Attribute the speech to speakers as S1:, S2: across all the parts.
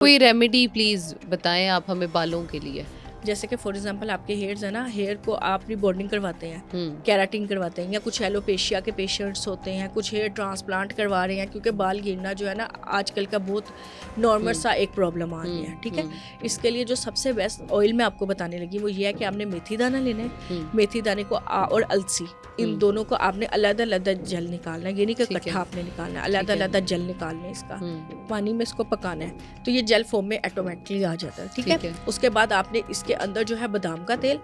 S1: कोई remedy please बताएं आप हमें बालों के लिए।
S2: जैसे कि फॉर एग्जांपल आपके हेयर्स है ना, हेयर को आप रिबॉन्डिंग करवाते हैं, केराटिन करवाते हैं, या कुछ एलोपेशिया के पेशेंट्स होते हैं, कुछ हेयर ट्रांसप्लांट करवा रहे हैं, क्योंकि बाल गिरना जो है ना आजकल का बहुत नॉर्मल सा एक प्रॉब्लम आ गया है। ठीक है, इसके लिए जो सबसे बेस्ट ऑयल मैं आपको बताने लगी वो ये है कि आपने मेथी दाना लेना है, मेथी दाने को और अलसी, इन दोनों को आपने अलग अलग जल निकालना है, ये नहीं कि इकट्ठा आपने निकालना है, अलग अलग जल निकालना है इसका, पानी में इसको पकाना है, तो ये जेल फॉर्म में ऑटोमेटिकली आ जाता है। ठीक है, उसके बाद आपने इसके अंदर जो है बादाम का तेल,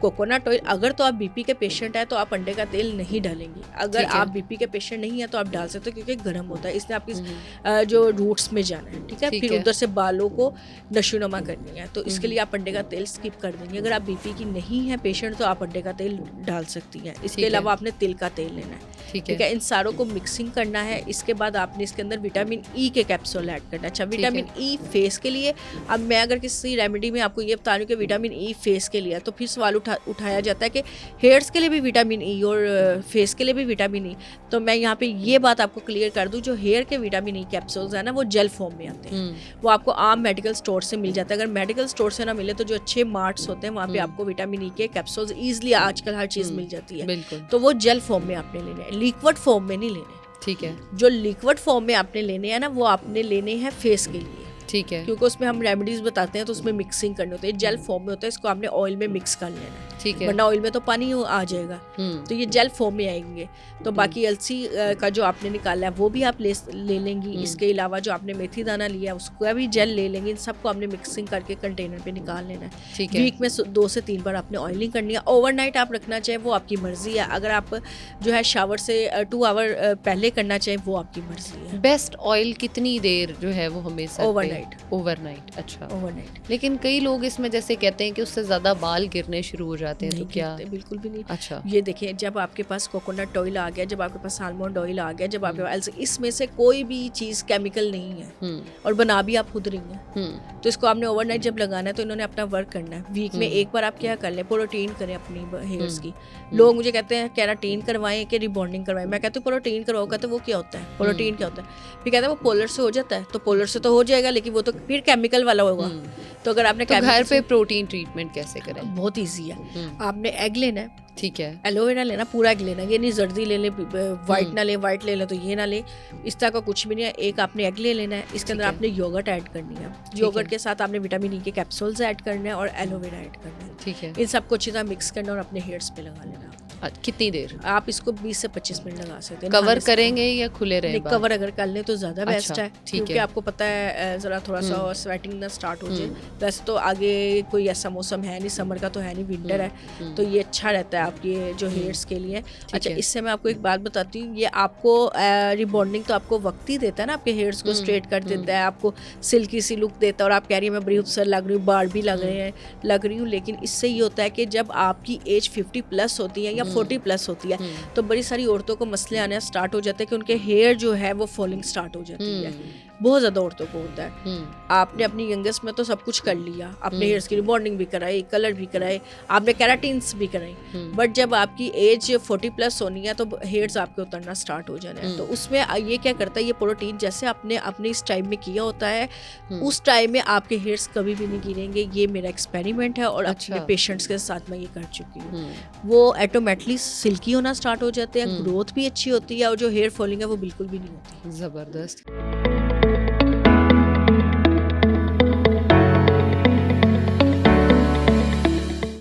S2: कोकोनट ऑयल, अगर तो आप बीपी के पेशेंट है तो आप अंडे का तेल नहीं डालेंगे, अगर आप बीपी के पेशेंट नहीं है तो आप डाल सकते हो, क्योंकि गर्म होता है, इसलिए आपकी जो रूट्स में जाना है। ठीक है, फिर उधर से बालों को नशोनुमा करनी है, तो इसके लिए आप अंडे का तेल स्किप कर देंगे। अगर आप बीपी की नहीं है पेशेंट तो आप अंडे का तेल डाल सकती हैं। इसके अलावा आपने तिल का तेल लेना है। ठीक है, इन सारों को मिक्सिंग करना है। इसके बाद आपने इसके अंदर विटामिन ई के कैप्सूल ऐड करना है। अच्छा, विटामिन ई फेस के लिए, अब मैं अगर किसी रेमेडी में आपको ये बता रही हूँ कि विटामिन ई फेस के लिए, तो फिर सवाल उठाया जाता है कि हेयर्स के लिए भी विटामिन ई और फेस के लिए भी विटामिन ई। तो मैं यहाँ पे ये बात आपको क्लियर कर दूँ, जो हेयर के विटामिन ई कैप्सूल्स है ना वो जेल फॉर्म में आते हैं, वो आपको आम मेडिकल स्टोर से मिल जाता है। अगर मेडिकल स्टोर से ना मिले तो जो अच्छे मार्ट्स होते हैं वहाँ पे आपको विटामिन ई के कैप्सूल्स ईजिली आजकल हर चीज़ मिल जाती है, तो वो जेल फॉर्म में आपने लेने हैं, लिक्विड फॉर्म में नहीं लेने।
S1: ठीक है,
S2: जो लिक्विड फॉर्म में आपने लेने हैं ना वो आपने लेने हैं फेस के लिए।
S1: ठीक है,
S2: क्योंकि उसमें हम रेमेडीज बताते हैं तो उसमें मिक्सिंग करनी होती है, जेल फॉर्म में होता है, इसको आपने ऑयल में मिक्स कर लेना है।
S1: ठीक है,
S2: वरना ऑयल में तो पानी आ जाएगा, तो ये जेल फॉर्म में आएंगे। तो बाकी अलसी का जो आपने निकाला है वो भी आप ले लेंगी। इसके अलावा जो आपने मेथी दाना लिया उसका भी जेल ले लेंगे। इन सबको आपने मिक्सिंग करके कंटेनर पे निकाल लेना है। वीक में 2 से 3 बार आपने ऑयलिंग करनी है। ओवरनाइट आप रखना चाहे वो आपकी मर्जी है, अगर आप जो है शावर से 2 आवर पहले करना चाहे वो आपकी मर्जी है।
S1: बेस्ट ऑयल कितनी देर जो है वो हमें ओवरनाइट। अच्छा,
S2: ओवरनाइट।
S1: लेकिन कई लोग इसमें जैसे कहते हैं कि उससे ज्यादा बाल गिरने शुरू हो जाते हैं, तो क्या?
S2: बिल्कुल भी नहीं।
S1: अच्छा,
S2: ये देखिए, जब आपके पास कोकोनट ऑयल आ गया, जब आपके पास आलमंड ऑयल आ गया, जब आपके पास, इसमें से कोई भी चीज केमिकल नहीं है और बना भी आप खुद रही हैं, तो इसको आपने ओवरनाइट जब लगाना है तो इन्होंने अपना वर्क करना है। वीक में एक बार आप क्या कर लें, प्रोटीन करें अपनी हेयर्स की। लोग मुझे कहते हैं केराटिन करवाएं कि रिबॉन्डिंग करवाएं, मैं कहती हूँ प्रोटीन करवाओ। कहते हैं वो क्या होता है, प्रोटीन क्या होता है? फिर कहते हैं वो पोलर से हो जाता है, तो पोलर से तो हो जाएगा लेकिन वो तो फिर केमिकल वाला होगा। तो अगर आपने
S1: घर पे प्रोटीन ट्रीटमेंट कैसे करें?
S2: बहुत ईजी है। आपने एग लेना है,
S1: ठीक है,
S2: एलोवेरा लेना, पूरा एग लेना, ये नहीं जर्दी ले ले, वाइट ना ले, वाइट ले ले तो ये ना ले, इस तरह का कुछ भी नहीं है। एक आपने एग ले लेना है, इसके अंदर आपने योगर्ट ऐड करनी है, योगर्ट के साथ आपने विटामिन ई के कैप्सूल्स ऐड करने हैं और एलोवेरा ऐड करना है।
S1: ठीक है,
S2: इन सबको अच्छी तरह मिक्स करना और अपने हेयर्स पे लगा लेना।
S1: कितनी देर?
S2: आप इसको 20 से 25 मिनट लगा सकते हैं।
S1: कवर करेंगे या खुले रहे?
S2: कवर अगर कर लें तो ज़्यादा बेस्ट है, क्योंकि
S1: है।
S2: आपको पता है ज़रा थोड़ा सा स्वेटिंग ना स्टार्ट हो जाए। वैसे तो आगे कोई ऐसा मौसम है नहीं, समर का तो है नहीं, विंटर है, तो ये अच्छा रहता है आपके जो हेयर्स के लिए। अच्छा, इससे मैं आपको एक बात बताती हूँ, ये आपको रिबॉन्डिंग तो आपको वक्त ही देता है ना, आपके हेयर्स को स्ट्रेट कर देता है, आपको सिल्की सी लुक देता है, और आप कह रही है मैं बड़ी खूबसूरत लग रही हूँ, बाल भी लग रही हूँ, लेकिन इससे ये होता है कि जब आपकी एज 50+ होती है या 40+ होती है, तो बड़ी सारी औरतों को मसले आने स्टार्ट हो जाते हैं कि उनके हेयर जो है वो फॉलिंग स्टार्ट हो जाती है। बहुत ज़्यादा औरतों को होता है। आपने अपनी यंगेस्ट में तो सब कुछ कर लिया, अपने हेयर्स की रिबॉन्डिंग भी कराई, कलर भी कराए, आपने केराटिन्स भी कराई, बट जब आपकी एज 40+ होनी है तो हेयर्स आपके उतरना स्टार्ट हो जाना है। तो उसमें ये क्या करता है, ये प्रोटीन जैसे आपने अपने इस टाइम में किया होता है, उस टाइम में आपके हेयर्स कभी भी नहीं गिरेंगे। ये मेरा एक्सपेरिमेंट है और अपने पेशेंट्स के साथ मैं ये कर चुकी हूँ। वो ऑटोमेटिकली सिल्की होना स्टार्ट हो जाते हैं, ग्रोथ भी अच्छी होती है और जो हेयर फॉलिंग है वो बिल्कुल भी नहीं होती।
S1: जबरदस्त।